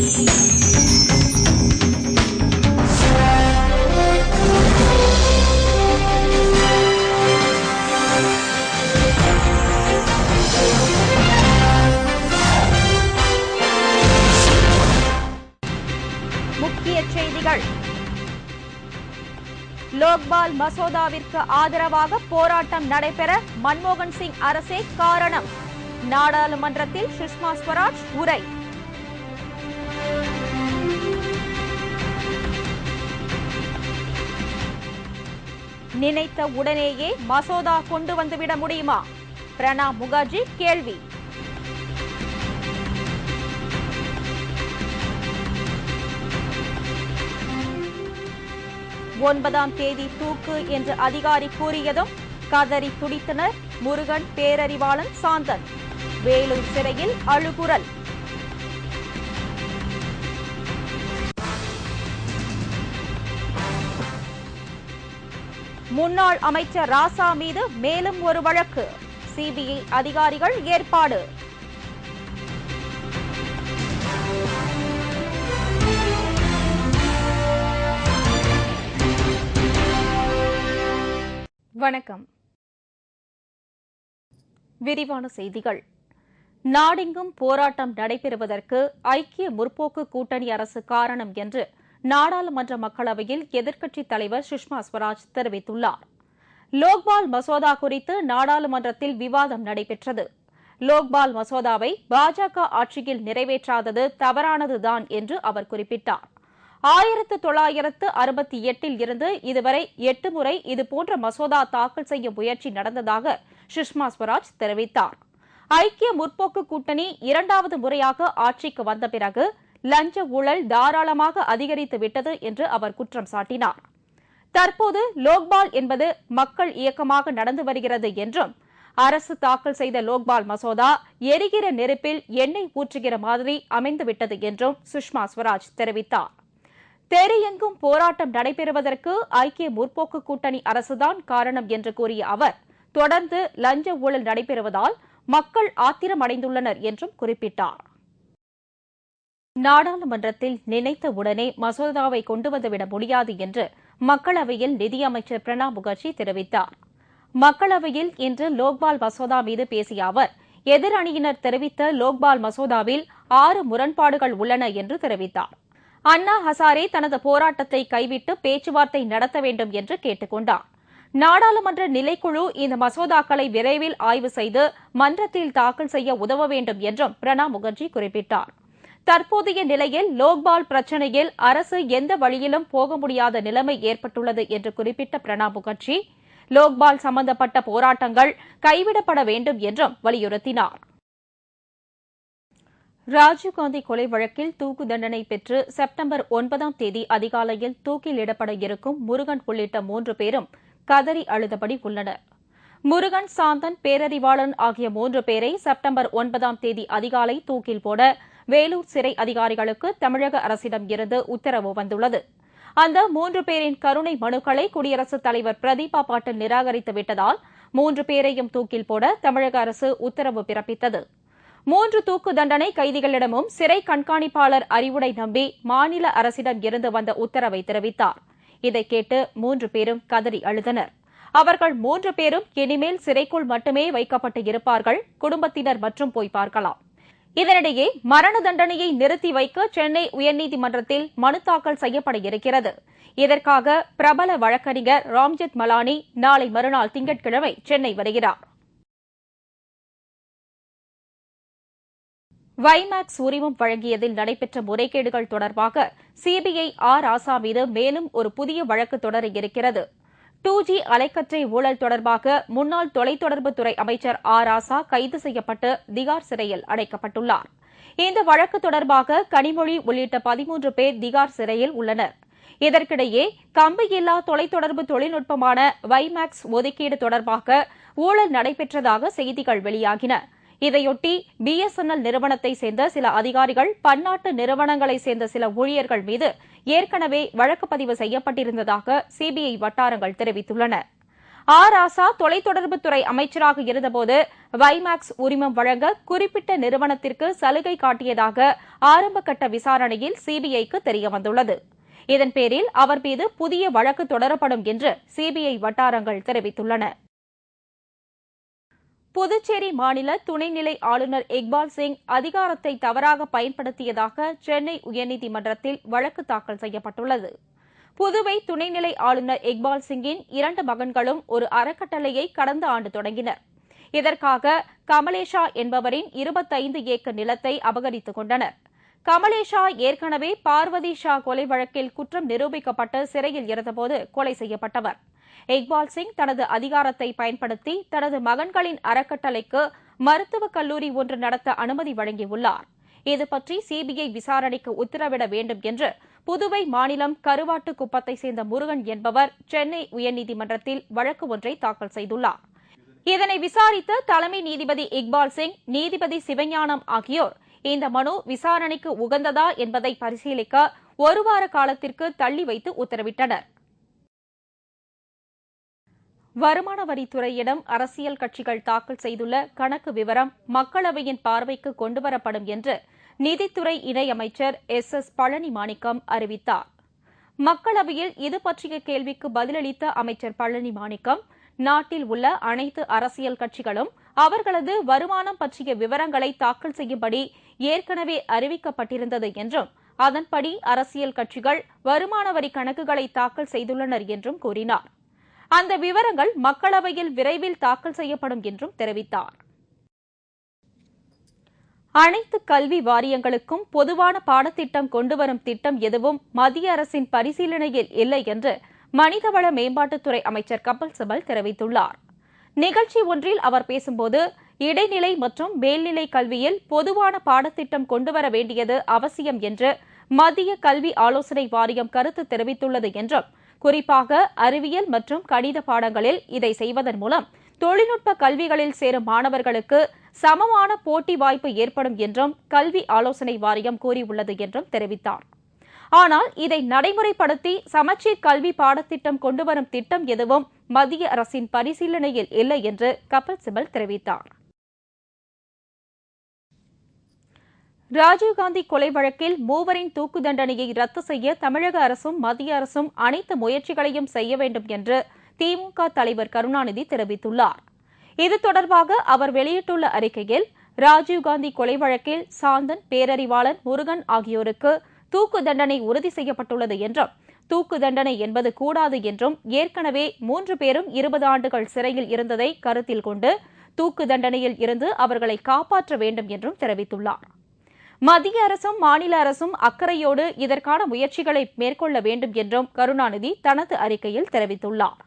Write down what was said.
முக்கிய செய்திகள். லோக்பால் மசோதாவிற்கு ஆதரவாக போராட்டம் நடைபெற மன்மோகன் சிங் அரசே காரணம். நாடாளுமன்றத்தில் சுஷ்மா ஸ்வராஜ் உரை. நினைத்த உடனேயே மசோதா கொண்டு வந்துவிட முடியுமா? பிரணாப் முகர்ஜி கேள்வி. ஒன்பதாம் தேதி தூக்கு என்று அதிகாரி கூறியதும் கதறி துடித்தனர் முருகன், பேரறிவாளன், சாந்தன். வேலூர் சிறையில் அழுகுரல். முன்னாள் அமைச்சர் ராசா மீது மேலும் ஒரு வழக்கு. சிபிஐ அதிகாரிகள் ஏற்பாடு. வணக்கம். விரிவான செய்திகள். நாடெங்கும் போராட்டம் நடைபெறுவதற்கு ஐக்கிய முற்போக்கு கூட்டணி அரசு காரணம் என்று நாடாளுமன்ற மக்களவையில் எதிர்க்கட்சித் தலைவர் சுஷ்மா ஸ்வராஜ் தெரிவித்துள்ளார். லோக்பால் மசோதா குறித்து நாடாளுமன்றத்தில் விவாதம் நடைபெற்றது. லோக்பால் மசோதாவை பாஜக ஆட்சியில் நிறைவேற்றாதது தவறானதுதான் என்று அவர் குறிப்பிட்டார். 1968 இருந்து இதுவரை 8 முறை இதுபோன்ற மசோதா தாக்கல் செய்ய முயற்சி நடந்ததாக சுஷ்மா ஸ்வராஜ் தெரிவித்தார். ஐக்கிய முற்போக்கு கூட்டணி இரண்டாவது முறையாக ஆட்சிக்கு வந்த பிறகு லஞ்ச ஊழல் தாராளமாக அதிகரித்து விட்டது என்று அவர் குற்றம் சாட்டினார். தற்போது லோக்பால் என்பது மக்கள் இயக்கமாக நடந்து வருகிறது என்றும், அரசு தாக்கல் செய்த லோக்பால் மசோதா எரிகிற நெருப்பில் எண்ணெய் ஊற்றுகிற மாதிரி அமைந்துவிட்டது என்றும் சுஷ்மா ஸ்வராஜ் தெரிவித்தார். தெரியெங்கும் போராட்டம் நடைபெறுவதற்கு ஐக்கிய முற்போக்கு கூட்டணி அரசுதான் காரணம் என்று கூறிய அவர், தொடர்ந்து லஞ்ச ஊழல் நடைபெறுவதால் மக்கள் ஆத்திரமடைந்துள்ளனர் என்றும் குறிப்பிட்டார். நாடாளுமன்றத்தில் நினைத்த உடனே மசோதாவை கொண்டு வந்துவிட முடியாது என்று மக்களவையில் நிதியமைச்சர் பிரணாப் முகர்ஜி தெரிவித்தார். மக்களவையில் இன்று லோக்பால் மசோதா மீது பேசிய அவர், எதிரணியினர் தெரிவித்த லோக்பால் மசோதாவில் 6 முரண்பாடுகள் உள்ளன என்று தெரிவித்தார். அண்ணா ஹசாரே தனது போராட்டத்தை கைவிட்டு பேச்சுவார்த்தை நடத்த வேண்டும் என்று கேட்டுக் கொண்டார். நாடாளுமன்ற நிலைக்குழு இந்த மசோதாக்களை விரைவில் ஆய்வு செய்து மன்றத்தில் தாக்கல் செய்ய உதவ வேண்டும் என்றும் பிரணாப் முகர்ஜி குறிப்பிட்டார். தற்போதைய நிலையில் லோக்பால் பிரச்சினையில் அரசு எந்த வழியிலும் போக முடியாத நிலைமை ஏற்பட்டுள்ளது என்று குறிப்பிட்ட பிரணாப் முகர்ஜி, லோக்பால் சம்பந்தப்பட்ட போராட்டங்கள் கைவிடப்பட வேண்டும் என்றும் வலியுறுத்தினார். ராஜீவ்காந்தி கொலை வழக்கில் தூக்கு தண்டனை பெற்று செப்டம்பர் 9ஆம் தேதி அதிகாலையில் தூக்கிலிடப்பட இருக்கும் முருகன் உள்ளிட்ட 3 பேரும் கதறி அழுதபடி உள்ளனர். முருகன், சாந்தன், பேரறிவாளன் ஆகிய 3 பேரை செப்டம்பர் 9ஆம் தேதி அதிகாலை தூக்கில் போட வேலூர் சிறை அதிகாரிகளுக்கு தமிழக அரசிடம் இருந்து உத்தரவு வந்துள்ளது. அந்த 3 பேரின் கருணை மனுக்களை குடியரசுத் தலைவர் பிரதீபா பாட்டீல் நிராகரித்து விட்டதால் 3 பேரையும் தூக்கில் போட தமிழக அரசு உத்தரவு பிறப்பித்தது. 3 தூக்கு தண்டனை கைதிகளிடமும் சிறை கண்காணிப்பாளர் அறிவுடை நம்பி மாநில அரசிடம் இருந்து வந்த உத்தரவை தெரிவித்தார். இதை கேட்டு 3 பேரும் கதறி அழுதனர். அவர்கள் 3 பேரும் இனிமேல் சிறைக்குள் மட்டுமே வைக்கப்பட்டு இருப்பார்கள், குடும்பத்தினர் மற்றும் போய் பார்க்கலாம். இதனிடையே மரண தண்டனையை நிறுத்தி வைக்க சென்னை உயர்நீதிமன்றத்தில் மனு தாக்கல் செய்யப்பட இருக்கிறது. இதற்காக பிரபல வழக்கறிஞர் ராம்ஜெத் மலானி நாளை மறுநாள் திங்கட்கிழமை சென்னை வருகிறார். வைமேக்ஸ் உரிமம் வழங்கியதில் நடைபெற்ற முறைகேடுகள் தொடர்பாக சிபிஐ ராசா மீது மேலும் ஒரு புதிய வழக்கு தொடர இருக்கிறது. 2G அலைக்கற்றை ஊழல் தொடர்பாக முன்னாள் தொலைத்தொடர்புத்துறை அமைச்சர் ராசா கைது செய்யப்பட்டு திகார் சிறையில் அடைக்கப்பட்டுள்ளார். இந்த வழக்கு தொடர்பாக கனிமொழி உள்ளிட்ட 13 பேர் திகார் சிறையில் உள்ளனர். இதற்கிடையே கம்பியில்லா தொலைத்தொடர்பு தொழில்நுட்பமான வைமேக்ஸ் ஒதுக்கீடு தொடர்பாக ஊழல் நடைபெற்றதாக செய்திகள் வெளியாகின. இதையொட்டி BSNL நிறுவனத்தை சேர்ந்த சில அதிகாரிகள், பன்னாட்டு நிறுவனங்களைச் சேர்ந்த சில ஊழியர்கள் மீது ஏற்கனவே வழக்கு பதிவு செய்யப்பட்டிருந்ததாக சிபிஐ வட்டாரங்கள் தெரிவித்துள்ளன. ராசா தொலைத்தொடர்புத்துறை அமைச்சராக இருந்தபோது வைமாக்ஸ் உரிமம் வழங்க குறிப்பிட்ட நிறுவனத்திற்கு சலுகை காட்டியதாக ஆரம்பகட்ட விசாரணையில் சிபிஐக்கு தெரியவந்துள்ளது. இதன் பேரில் அவர் மீது புதிய வழக்கு தொடரப்படும் என்று சிபிஐ வட்டாரங்கள் தெரிவித்துள்ளன. புதுச்சேரி மாநில துணைநிலை ஆளுநர் இக்பால் சிங் அதிகாரத்தை தவறாக பயன்படுத்தியதாக சென்னை உயர்நீதிமன்றத்தில் வழக்கு தாக்கல் செய்யப்பட்டுள்ளது. புதுவை துணைநிலை ஆளுநர் இக்பால் சிங்கின் 2 மகன்களும் ஒரு அறக்கட்டளையை கடந்த ஆண்டு தொடங்கினர். இதற்காக கமலேஷா என்பவரின் 25 ஏக்கர் நிலத்தை அபகரித்துக் கொண்டனர். கமலேஷா ஏற்கனவே பார்வதி ஷா கொலை வழக்கில் குற்றம் நிரூபிக்கப்பட்டு சிறையில் இருந்தபோது கொலை செய்யப்பட்டவர். இக்பால் சிங் தனது அதிகாரத்தை பயன்படுத்தி தனது மகன்களின் அறக்கட்டளைக்கு மருத்துவக் கல்லூரி ஒன்று நடத்த அனுமதி வழங்கியுள்ளார். இதுபற்றி சிபிஐ விசாரணைக்கு உத்தரவிட வேண்டும் என்று புதுவை மாநிலம் கருவாட்டுக்குப்பத்தை சேர்ந்த முருகன் என்பவர் சென்னை உயர்நீதிமன்றத்தில் வழக்கு ஒன்றை தாக்கல் செய்துள்ளார். இதனை விசாரித்த தலைமை நீதிபதி இக்பால் சிங், நீதிபதி சிவஞானம் ஆகியோர் இந்த மனு விசாரணைக்கு உகந்ததா என்பதை பரிசீலிக்க 1 வார காலத்திற்கு தள்ளி வைத்து உத்தரவிட்டனர். வருமான வரித்துறையிடம் அரசியல் கட்சிகள் தாக்கல் செய்துள்ள கணக்கு விவரம் மக்களவையின் பார்வைக்கு கொண்டுவரப்படும் என்று நிதித்துறை இணையமைச்சர் எஸ் பழனி மாணிக்கம் அறிவித்தார். மக்களவையில் இது பற்றிய கேள்விக்கு பதிலளித்த அமைச்சர் பழனி மாணிக்கம், நாட்டில் உள்ள அனைத்து அரசியல் கட்சிகளும் அவர்களது வருமானம் பற்றிய விவரங்களை தாக்கல் செய்யும்படி ஏற்கனவே அறிவிக்கப்பட்டிருந்தது என்றும், அதன்படி அரசியல் கட்சிகள் வருமான வரி கணக்குகளை தாக்கல் செய்துள்ளனர் என்றும் கூறினார். அந்த விவரங்கள் மக்களவையில் விரைவில் தாக்கல் செய்யப்படும் என்றும் தெரிவித்தார். அனைத்து கல்வி வாரியங்களுக்கும் பொதுவான பாடத்திட்டம் கொண்டுவரும் திட்டம் எதுவும் மத்திய அரசின் பரிசீலனையில் இல்லை என்று மனிதவள மேம்பாட்டுத்துறை அமைச்சர் கபில் சிபல் தெரிவித்துள்ளார். நிகழ்ச்சி ஒன்றில் அவர் பேசும்போது, இடைநிலை மற்றும் மேல்நிலை கல்வியில் பொதுவான பாடத்திட்டம் கொண்டுவர வேண்டியது அவசியம் என்று மத்திய கல்வி ஆலோசனை வாரியம் கருத்து தெரிவித்துள்ளது என்றும், குறிப்பாக அறிவியல் மற்றும் கணித பாடங்களில் இதை செய்வதன் மூலம் தொழில்நுட்ப கல்விகளில் சேரும் மாணவர்களுக்கு சமமான போட்டி வாய்ப்பு ஏற்படும் என்றும் கல்வி ஆலோசனை வாரியம் கூறியுள்ளது என்றும் தெரிவித்தார். ஆனால் இதை நடைமுறைப்படுத்தி சமச்சீர் கல்வி பாடத்திட்டம் கொண்டுவரும் திட்டம் எதுவும் மத்திய அரசின் பரிசீலனையில் இல்லை என்று கபில் சிபல் தெரிவித்தார். ராஜீவ்காந்தி கொலை வழக்கில் 3 தூக்கு தண்டனையை ரத்து செய்ய தமிழக அரசும் மத்திய அரசும் அனைத்து முயற்சிகளையும் செய்ய வேண்டும் என்று திமுக தலைவர் கருணாநிதி தெரிவித்துள்ளார். இது தொடர்பாக அவர் வெளியிட்டுள்ள அறிக்கையில், ராஜீவ்காந்தி கொலை வழக்கில் சாந்தன், பேரறிவாளன், முருகன் ஆகியோருக்கு தூக்கு தண்டனை உறுதி செய்யப்பட்டுள்ளது என்றும், தூக்கு தண்டனை என்பது கூடாது என்றும், ஏற்கனவே 3 பேரும் 20 ஆண்டுகள் சிறையில் இருந்ததை கருத்தில் கொண்டு தூக்கு தண்டனையில் இருந்து அவர்களை காப்பாற்ற வேண்டும் என்றும் தெரிவித்துள்ளார். மத்திய அரசும் மாநில அரசும் அக்கறையோடு இதற்கான முயற்சிகளை மேற்கொள்ள வேண்டும் என்றும் கருணாநிதி தனது அறிக்கையில் தெரிவித்துள்ளார்.